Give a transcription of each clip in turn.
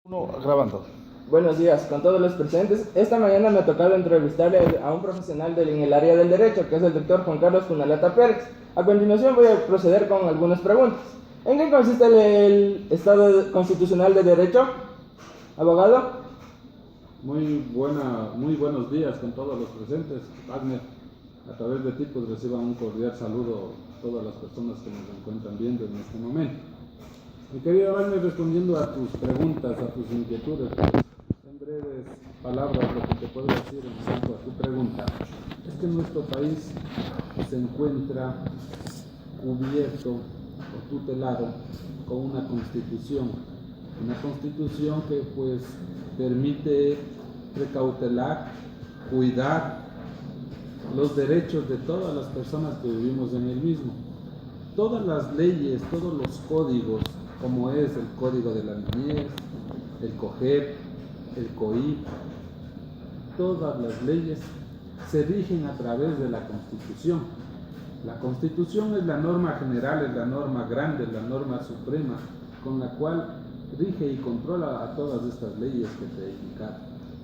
No, grabando. Buenos días, con todos los presentes. Esta mañana me ha tocado entrevistarle a un profesional en el área del derecho, que es el doctor Juan Carlos Cunalata Pérez. A continuación voy a proceder con algunas preguntas. ¿En qué consiste el Estado Constitucional de Derecho, abogado? Muy buenos días con todos los presentes. Wagner, a través de ti pues reciban un cordial saludo todas las personas que nos encuentran viendo en este momento. Mi querido Wagner, respondiendo a tus preguntas, a tus inquietudes, pues, en breves palabras lo que te puedo decir en cuanto a tu pregunta es que nuestro país se encuentra cubierto o tutelado con una constitución que pues permite precautelar, cuidar los derechos de todas las personas que vivimos en el mismo. Todas las leyes, todos los códigos, como es el Código de la Niñez, el COGEP, el COIP, todas las leyes se rigen a través de la Constitución. La Constitución es la norma general, es la norma grande, es la norma suprema, con la cual rige y controla a todas estas leyes que te he indicado.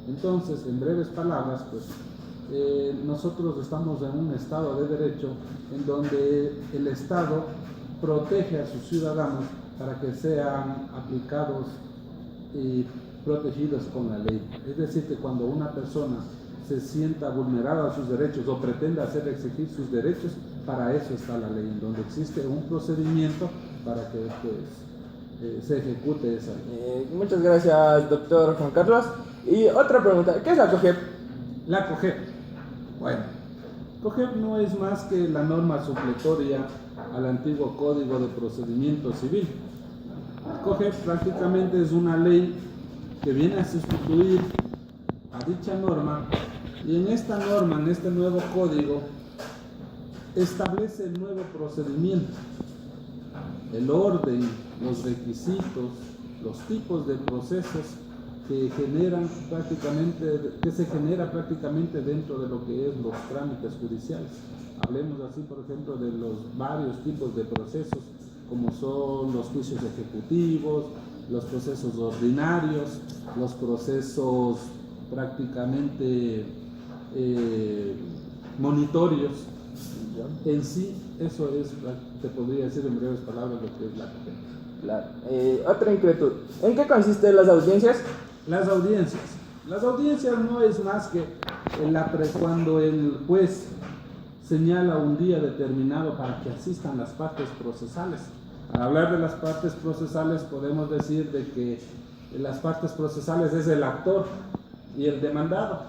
Entonces, en breves palabras, pues, nosotros estamos en un Estado de Derecho en donde el Estado protege a sus ciudadanos para que sean aplicados y protegidos con la ley. Es decir, que cuando una persona se sienta vulnerada a sus derechos o pretenda hacer exigir sus derechos, para eso está la ley, en donde existe un procedimiento para que pues, se ejecute esa ley. Muchas gracias, doctor Juan Carlos. Y otra pregunta, ¿qué es la COGEP? La COGEP. Bueno, COGEP no es más que la norma supletoria al antiguo Código de Procedimiento Civil. COGEP prácticamente es una ley que viene a sustituir a dicha norma, y en esta norma, en este nuevo código, establece el nuevo procedimiento, el orden, los requisitos, los tipos de procesos que se genera prácticamente dentro de lo que es los trámites judiciales. Hablemos así, por ejemplo, de los varios tipos de procesos, como son los juicios ejecutivos, los procesos ordinarios, los procesos prácticamente monitorios. En sí, eso es, te podría decir en breves palabras lo que es la COGEP. Claro. Otra inquietud, ¿en qué consisten las audiencias? Las audiencias no es más que cuando el juez señala un día determinado para que asistan las partes procesales. Para hablar de las partes procesales podemos decir de que las partes procesales es el actor y el demandado.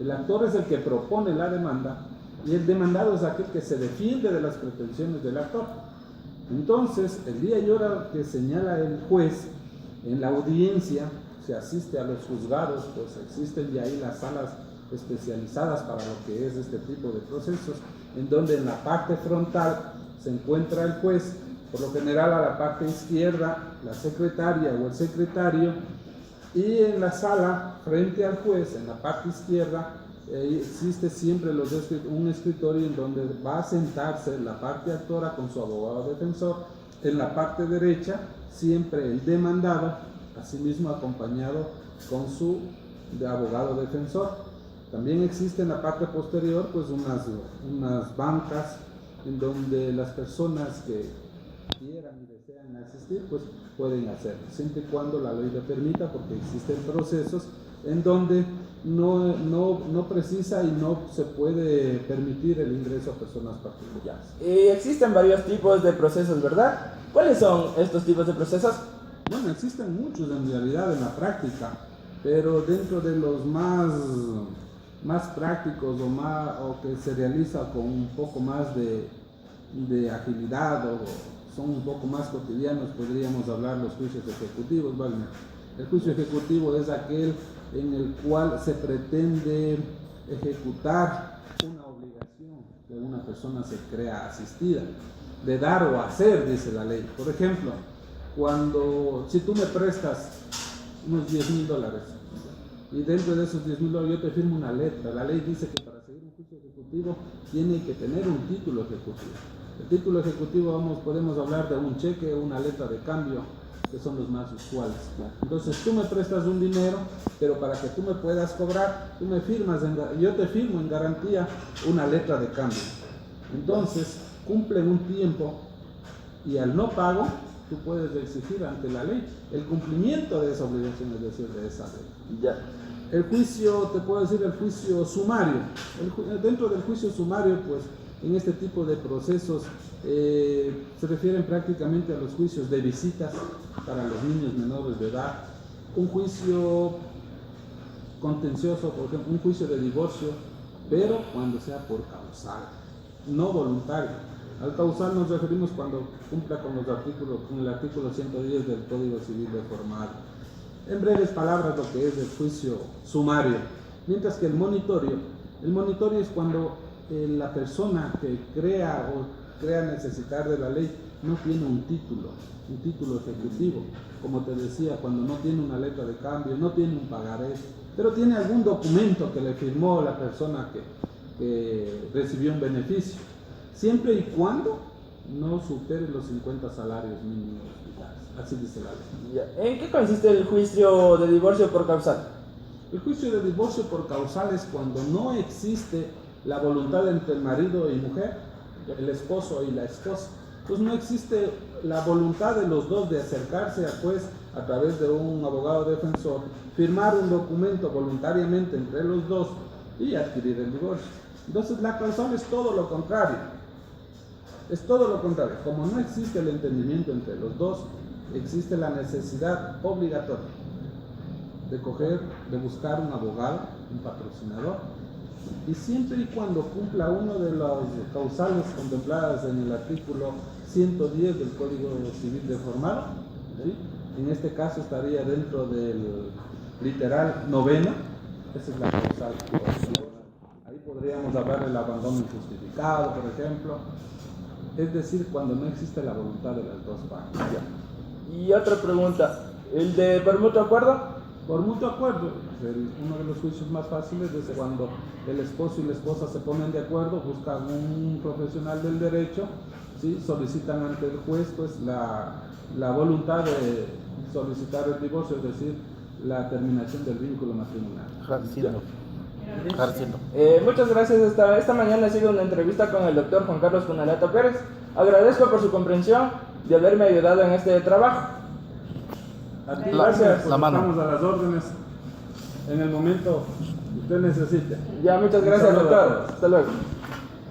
El actor es el que propone la demanda y el demandado es aquel que se defiende de las pretensiones del actor. Entonces, el día y hora que señala el juez en la audiencia, se asiste a los juzgados, pues existen de ahí las salas especializadas para lo que es este tipo de procesos, en donde en la parte frontal se encuentra el juez, por lo general a la parte izquierda la secretaria o el secretario, y en la sala frente al juez, en la parte izquierda, existe siempre un escritorio en donde va a sentarse la parte actora con su abogado defensor. En la parte derecha siempre el demandado, asimismo acompañado con su abogado defensor. También existe en la parte posterior pues unas bancas en donde las personas que quieran y desean asistir pues pueden hacerlo, siempre y cuando la ley lo permita, porque existen procesos en donde no precisa y no se puede permitir el ingreso a personas particulares. Existen varios tipos de procesos, ¿verdad? ¿Cuáles son estos tipos de procesos? Bueno, existen muchos en realidad en la práctica, pero dentro de los más prácticos o que se realiza con un poco más de agilidad o son un poco más cotidianos, podríamos hablar los juicios ejecutivos, ¿vale? El juicio ejecutivo es aquel en el cual se pretende ejecutar una obligación que una persona se crea asistida, de dar o hacer, dice la ley. Por ejemplo, si tú me prestas unos $10,000 y dentro de esos $10,000 yo te firmo una letra, la ley dice que para seguir un juicio ejecutivo tiene que tener un título ejecutivo. El título ejecutivo podemos hablar de un cheque, una letra de cambio, que son los más usuales. Entonces tú me prestas un dinero, pero para que tú me puedas cobrar, tú me firmas, yo te firmo en garantía una letra de cambio. Entonces cumplen un tiempo y al no pago, tú puedes exigir ante la ley el cumplimiento de esa obligación, es decir, de esa ley. Ya. El juicio, te puedo decir, el juicio sumario. Dentro del juicio sumario, pues, en este tipo de procesos se refieren prácticamente a los juicios de visitas para los niños menores de edad, un juicio contencioso, por ejemplo, un juicio de divorcio, pero cuando sea por causal, no voluntario. Al causal nos referimos cuando cumpla con el artículo 110 del Código Civil reformado. En breves palabras, lo que es el juicio sumario. Mientras que el monitorio es cuando la persona que crea necesitar de la ley no tiene un título ejecutivo, como te decía, cuando no tiene una letra de cambio, no tiene un pagaré, pero tiene algún documento que le firmó la persona que recibió un beneficio, siempre y cuando no supere los 50 salarios mínimos vitales. Así dice la ley. Ya. ¿En qué consiste el juicio de divorcio por causal? El juicio de divorcio por causal es cuando no existe la voluntad entre el marido y mujer, el esposo y la esposa. Pues no existe la voluntad de los dos de acercarse al juez a través de un abogado defensor, firmar un documento voluntariamente entre los dos y adquirir el divorcio. Entonces la causal es todo lo contrario. Es todo lo contrario. Como no existe el entendimiento entre los dos, existe la necesidad obligatoria de buscar un abogado, un patrocinador, y siempre y cuando cumpla uno de las causales contempladas en el artículo 110 del Código Civil reformado, ¿sí? En este caso estaría dentro del literal novena, esa es la causal. Ahí podríamos hablar del abandono injustificado, por ejemplo, es decir, cuando no existe la voluntad de las dos partes. Y otra pregunta, ¿el de por mutuo acuerdo? Por mutuo acuerdo, uno de los juicios más fáciles es cuando el esposo y la esposa se ponen de acuerdo, buscan un profesional del derecho, ¿sí? Solicitan ante el juez pues, la voluntad de solicitar el divorcio, es decir, la terminación del vínculo matrimonial. Muchas gracias. Esta mañana ha sido una entrevista con el doctor Juan Carlos Cunalata Pérez. Agradezco por su comprensión de haberme ayudado en este trabajo. Gracias. Estamos a las órdenes en el momento que usted necesite. Ya, muchas gracias, doctor. Hasta luego.